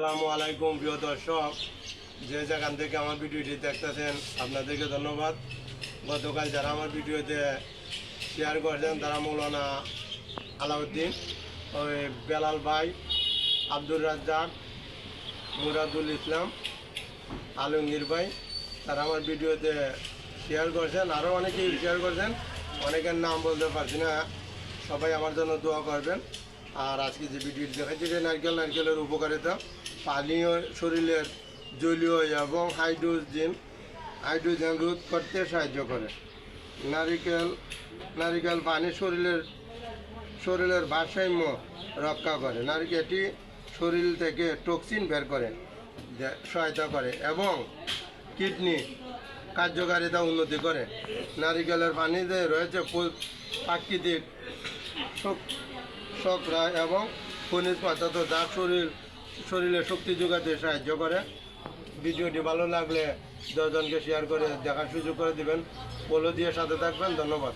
আসসালামু আলাইকুম প্রিয় দর্শক, যে যেখান থেকে আমার ভিডিওটি দেখতেছেন আপনাদেরকে ধন্যবাদ। গতকাল যারা আমার ভিডিওতে শেয়ার করেছেন তারা মৌলানা আলাউদ্দিন, ওই বেলাল ভাই, আব্দুর রাজ্জাক, মুরাদুল ইসলাম, আলমগীর ভাই, তারা আমার ভিডিওতে শেয়ার করেছেন। আরও অনেকেই শেয়ার করেছেন, অনেকের নাম বলতে পারছি না। সবাই আমার জন্য দোয়া করবেন। আর আজকে যে ভিডিওটি দেখাচ্ছি যে নারকেলের উপকারিতা, পানীয় শরীরের জলীয় এবং হাইড্রোজেন রোধ করতে সাহায্য করে। নারিকেল পানি শরীরের ভারসাম্য রক্ষা করে। এটি শরীর থেকে টক্সিন বের করে সহায়তা করে এবং কিডনি কার্যকারিতা উন্নতি করে। নারিকেলের পানিতে রয়েছে প্রাকৃতিক শর্করা এবং খনিজ পদার্থ যা শরীরে শক্তি যোগাতে সাহায্য করে। ভিডিওটি ভালো লাগলে 10 জনকে শেয়ার করে দেখার সুযোগ করে দিবেন। ফলো দিয়ে সাথে থাকবেন। ধন্যবাদ।